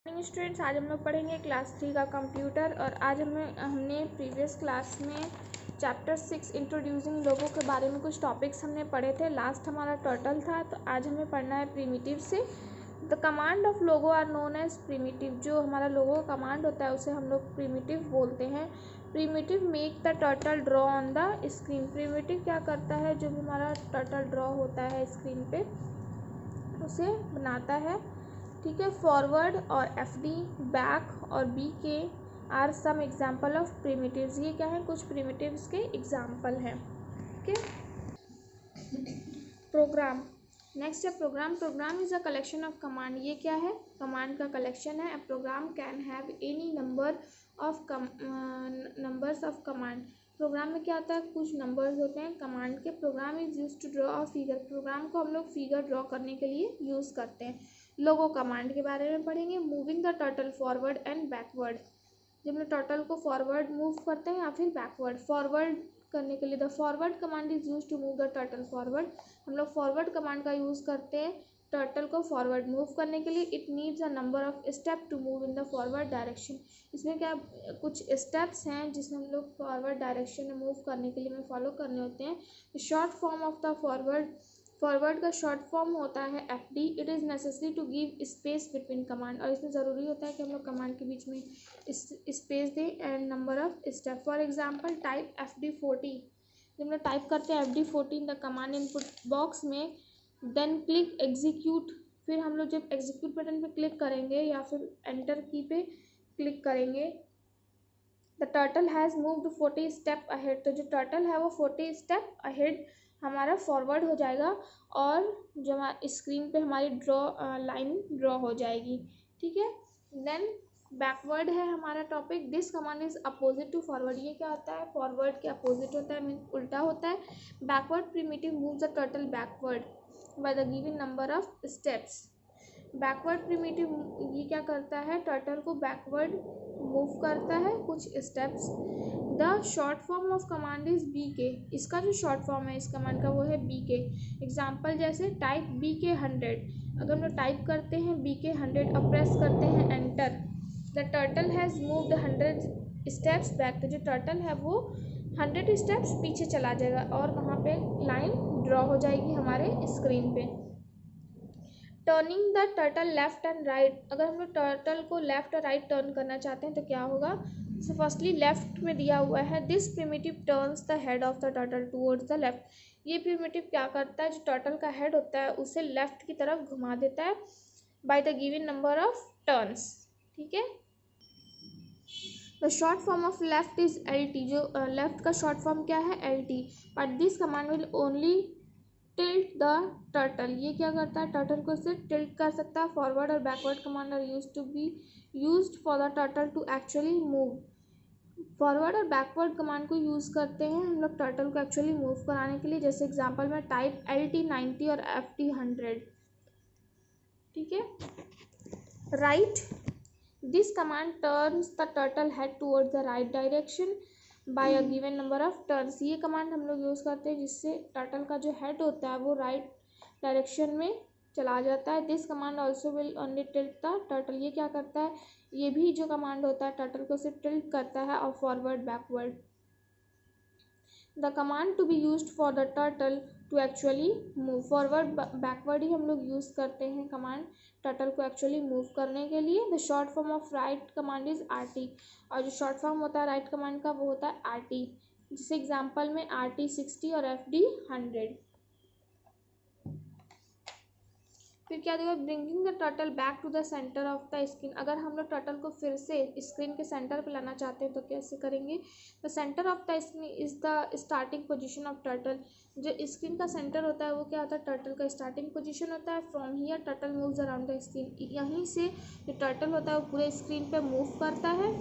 Morning students, आज हम लोग पढ़ेंगे क्लास 3 का कंप्यूटर। और आज हमने प्रीवियस क्लास में चैप्टर 6 इंट्रोड्यूसिंग लोगों के बारे में कुछ टॉपिक्स हमने पढ़े थे। लास्ट हमारा टोटल था, तो आज हमें पढ़ना है प्रीमिटिव से। The command of Logo are known as primitive. जो हमारा लोगो का कमांड होता है उसे हम लोग प्रीमिटिव बोलते हैं। Primitive make the turtle draw on the screen. Primitive क्या करता है, जो भी हमारा टर्टल ड्रॉ होता है स्क्रीन पे उसे बनाता है। ठीक है, फॉरवर्ड और FD, बैक और BK are some example of primitives. ये क्या है, कुछ प्रीमिटिव्स के एग्जाम्पल हैं। ठीक है, प्रोग्राम। नेक्स्ट है program. Program is a collection of command. ये क्या है, कमांड का कलेक्शन है। A program can have any numbers of command. Program में क्या होता है, कुछ नंबर्स होते हैं कमांड के। Program is use to draw a figure. Program को हम लोग फिगर ड्रॉ करने के लिए यूज़ करते हैं। लोगो कमांड के बारे में पढ़ेंगे। Moving the turtle forward and backward. जब हम टर्टल को फॉरवर्ड मूव करते हैं या फिर बैकवर्ड। फॉरवर्ड करने के लिए the forward command is use to move the turtle forward. हम लोग फॉरवर्ड कमांड का यूज़ करते हैं टर्टल को फॉरवर्ड मूव करने के लिए। It needs a number of step to move in the forward direction. इसमें क्या कुछ स्टेप्स हैं जिसमें हम लोग फॉरवर्ड डायरेक्शन में मूव करने के लिए हमें फॉलो करने होते हैं। Short form of the forward का शॉर्ट फॉर्म होता है FD। It is necessary to give space between command. और इसमें ज़रूरी होता है कि हम लोग कमांड के बीच में स्पेस दें and number of step. For example type FD40। जब हम लोग टाइप करते हैं FD40 in the command input box में, देन क्लिक एग्जीक्यूट। फिर हम लोग जब एग्जीक्यूट बटन पे क्लिक करेंगे या फिर एंटर की पे क्लिक करेंगे, the turtle has moved 40 step ahead. तो जो टर्टल है वो 40 स्टेप अहेड हमारा फॉरवर्ड हो जाएगा और जो हमारी स्क्रीन पे हमारी लाइन ड्रॉ हो जाएगी। ठीक है, देन बैकवर्ड है हमारा टॉपिक। This command is opposite to forward. ये क्या होता है, फॉरवर्ड के अपोजिट होता है, मीन उल्टा होता है। Backward primitive moves the turtle backward by the given number of steps. Backward primitive ये क्या करता है, टर्टल को बैकवर्ड मूव करता है कुछ steps. The short form of command is BK। इसका जो शॉर्ट फॉर्म है इस कमांड का वो है BK। एग्जाम्पल जैसे टाइप BK 100। अगर हम लोग टाइप करते हैं BK 100 और प्रेस करते हैं enter, the turtle has moved 100 steps back. तो जो टर्टल है वो 100 स्टेप्स पीछे चला जाएगा और वहाँ पे लाइन ड्रॉ हो जाएगी हमारे स्क्रीन पे। Turning the turtle left and right. अगर हम लोग टर्टल को लेफ्ट और राइट टर्न करना चाहते हैं तो क्या होगा। सो फर्स्टली लेफ्ट में दिया हुआ है, this primitive turns the head of the turtle towards the left. ये प्रिमिटिव क्या करता है, जो टर्टल का हेड होता है उसे लेफ्ट की तरफ घुमा देता है by the given number of turns. ठीक है, the short form of left is LT। जो लेफ्ट का शॉर्ट फॉर्म क्या है, LT। But this command will only tilt the turtle. ये क्या करता है, टर्टल को इसे टिल्ट कर सकता है। फॉरवर्ड और backward command are used for the turtle to actually move. Forward और बैकवर्ड कमांड को यूज़ करते हैं हम लोग टर्टल को एक्चुअली मूव कराने के लिए। जैसे एग्जांपल में टाइप LT 90 और FD 100। ठीक है, right. This command turns the turtle head towards the right direction by a given number of turns. ये कमांड हम लोग यूज़ करते हैं जिससे टर्टल का जो हेड होता है वो राइट डायरेक्शन में चला जाता है। This command also will only tilt the turtle. ये क्या करता है, ये भी जो कमांड होता है टर्टल को सिर्फ टिल्ट करता है और forward backward. The command to be used for the turtle to actually move. Forward backward ही हम लोग यूज़ करते हैं कमांड टर्टल को एक्चुअली मूव करने के लिए। The short form of right command is RT। और जो शॉर्ट फॉर्म होता है राइट कमांड का वो होता है RT। जिसे एग्जांपल में RT 60 और FD 100। फिर क्या देगा, bringing the turtle back to the centre of the screen. अगर हम लोग टर्टल को फिर से स्क्रीन के सेंटर पे लाना चाहते हैं तो कैसे करेंगे। The centre of the screen is the starting position of turtle. जो स्क्रीन का सेंटर होता है वो क्या होता है, टर्टल का स्टार्टिंग पोजीशन होता है। From here turtle moves around the screen. यहीं से जो टर्टल होता है वो पूरे स्क्रीन पे मूव करता है।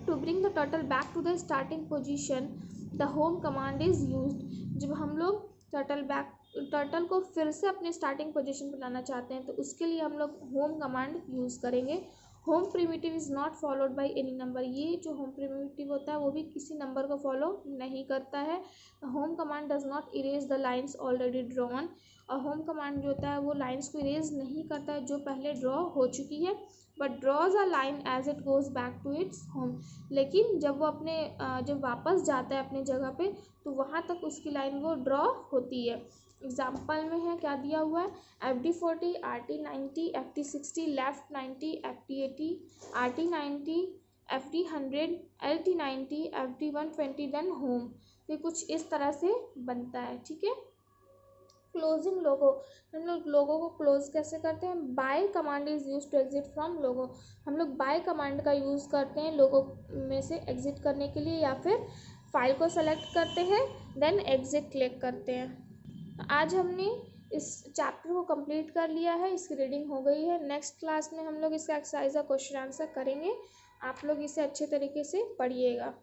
To bring the turtle back to the starting position the home command is used. जब हम लोग टर्टल को फिर से अपने स्टार्टिंग पोजीशन पर लाना चाहते हैं तो उसके लिए हम लोग होम कमांड यूज़ करेंगे। Home primitive is not followed by any number, ये जो होम प्रिमिटिव होता है वो भी किसी नंबर को फॉलो नहीं करता है। Home command does not erase the lines already drawn, और होम कमांड जो होता है वो लाइन्स को इरेज नहीं करता है जो पहले ड्रॉ हो चुकी है, but draws a line as it goes back to its home, लेकिन जब वो अपने जब वापस जाता है अपने जगह पे तो वहाँ तक उसकी लाइन वो ड्रॉ होती है। एग्जाम्पल में है क्या दिया हुआ है, FD40, RT90, FT60, left 90, FT80, RT90, FT100, LT90, FD120 then home. तो कुछ इस तरह से बनता है, ठीक है। क्लोजिंग लोगो, हम लोग लोगो को क्लोज कैसे करते हैं, bye command is use to exit from logo, हम लोग बाय कमांड का यूज़ करते हैं लोगो में से एग्जिट करने के लिए, या फिर फाइल को सेलेक्ट करते हैं देन एग्जिट क्लिक करते हैं। आज हमने इस चैप्टर को कंप्लीट कर लिया है, इसकी रीडिंग हो गई है। नेक्स्ट क्लास में हम लोग इसका एक्सरसाइज और क्वेश्चन आंसर करेंगे, आप लोग इसे अच्छे तरीके से पढ़िएगा।